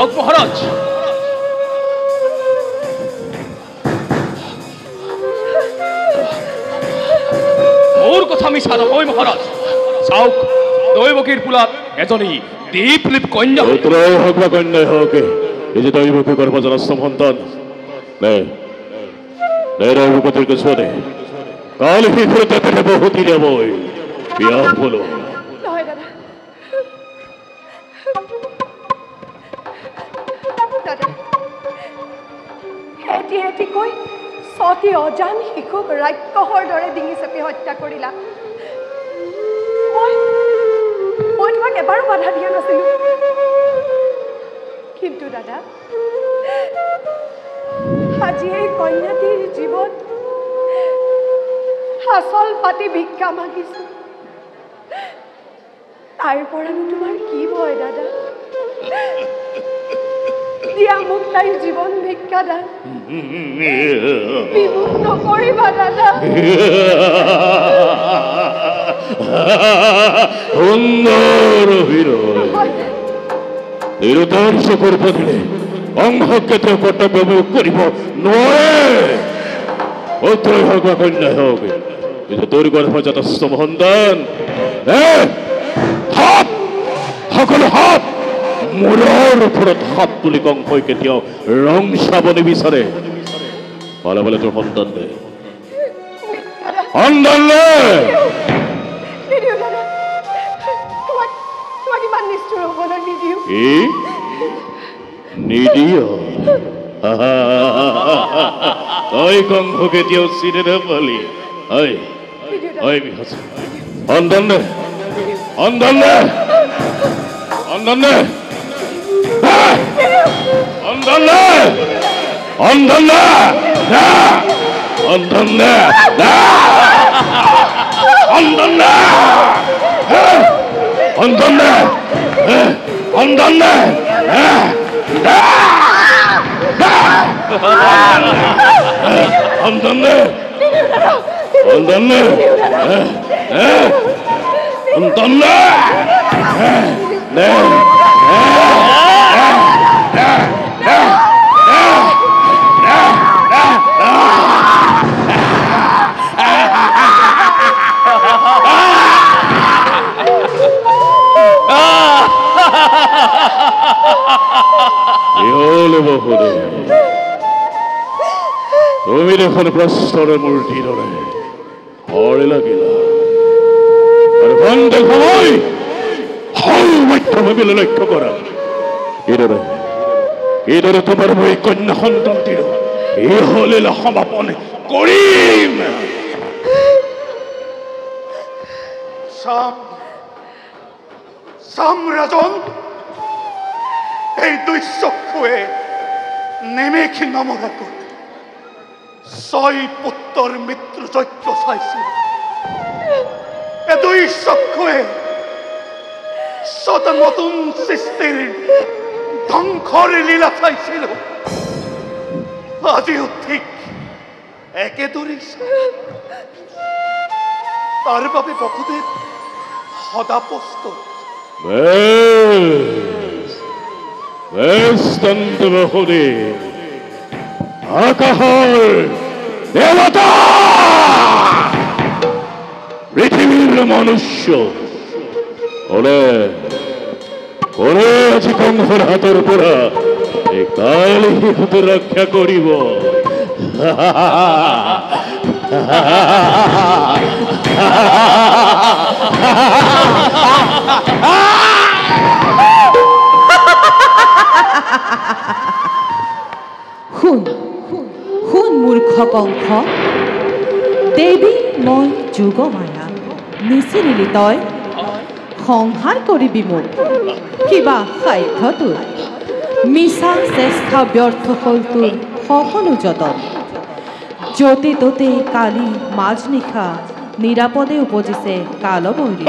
যাওক মহারাজ। মোর কথা মিছা নহয় মহারাজ। যাওক, দৈবকীর পুলাত এজনী দীপলিপ কন্যা পুত্রই হোক বা কন্যাই হোক, এই যে দৈবকী গর্ভজনস্থ সন্তান দৈবকীর কিছু নেই। কাল ভিতরে বহু দিনে বই বিয়া হলো। হেঁটি হেঁটি কৈ সতী অজান শিশুক ৰাক্ষসৰ দৰে ডিঙি চেপি হত্যা কৰিলা। মই তোমাক এবাৰো বাধা দিয়া নাছিলো, কিন্তু দাদা আজি এই কন্যাটিৰ জীৱন আচল পাতি ভিক্ষা মাগিছো। তাইৰ পৰানো তোমাৰ কি ভয় দাদা? দিয়া মোক তাইৰ জীৱন ভিক্ষা দান, বিমুখ নকৰিবা দাদা। সুন্দৰ অভিনয়। নিৰুতাৰ চকুৰ বদলে অংশকে তেওঁ কৰ্তব্য বিয়োগ কৰিব নোৱাৰে। পুত্ৰই হওক বা কন্যাই হওক, কিন্তু তোৰ গৰ্ভজাতস্থ সন্তান সকলো সাপ মূৰৰ ওপৰত সাপ তুলি কংসই কেতিয়াও ৰং চাব নিবিচাৰে। ভালে ভালে তোৰ সন্তান দে, সন্তান দে। নিদিয় তই কংস কেতিয়াও চিনি নাপালি। সন্তান দে, সন্তান দে, সন্তান দে, সন্তান দে, সন্তান দে, সন্তান দে, সন্তান দে, সন্তান দে, সন্তান দে, সন্তান দে, সন্তান দে, সন্তান দে, তুমি দেখোন প্ৰস্তৰে মূৰ্তি দৰে ভয় লাগিলা। আৰু খন্তে সময় সৌমধ্যভাৱে লক্ষ্য কৰা, কিদৰে তোমাৰ মই কন্যা সন্তানটিৰ ইহলীলা সমাপন কৰিম। ৰাজন, এই দুই চক্ষুৱে নেমেকি নমৰাকৈ 6 পুত্ৰৰ মৃত্যু যজ্ঞ চাইছিল। এই দুই চক্ষুৱে নতুন সৃষ্টিৰ ধ্বংসৰ লীলা চাইছিল। আজিও ঠিক একেদৰে তাৰ বাবে বসুদেৱ সদা প্ৰস্তুত। আকাশৰ দেৱতা, পৃথিৱীৰ মনুষ্য কোনে আজি কংসৰ হাতৰ পৰা এই কালি শিশুটো ৰক্ষা কৰিব? শুন মূৰ্খ কংস, দেৱী মই যোগমায়া, নিচিনিলি তই সংহাৰ কৰিবি মোক কিবা সাধ্য তোৰ? মিছা চেষ্টা ব্যৰ্থ হ'ল তোৰ সকলো যতন। য'তে ত'তে কালি মাজনিশা নিৰাপদে উপজিছে কালবৈৰী।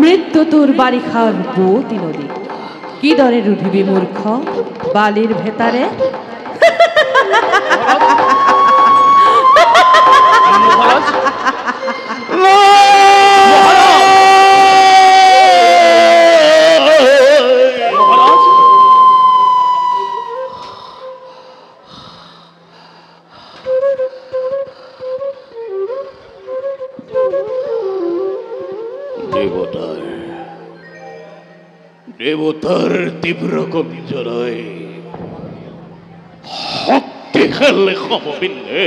মৃত্যু তোৰ বাৰিষাৰ বুৱতী নদী, কিদৰে ৰুধিবি মূৰ্খ বালিৰ ভেটাৰে? দেবতার দেবতার তীব্র কঞ্জরায় শক্তি খেলে সমপিন্ধে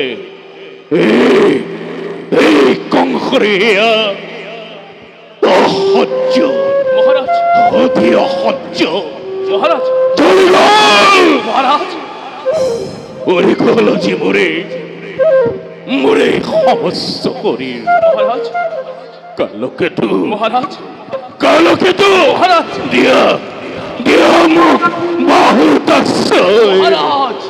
এই কংসরিয়া অসহ্য মহারাজ অতি অসহ্য মহারাজ মহারাজ ওরে কলজি মোরে মোরে সমস্ত শরীর মহারাজ কালকেতু মহারাজ কালকেতু মহারাজ দিয়া দিয়া মোক বাহুত মহারাজ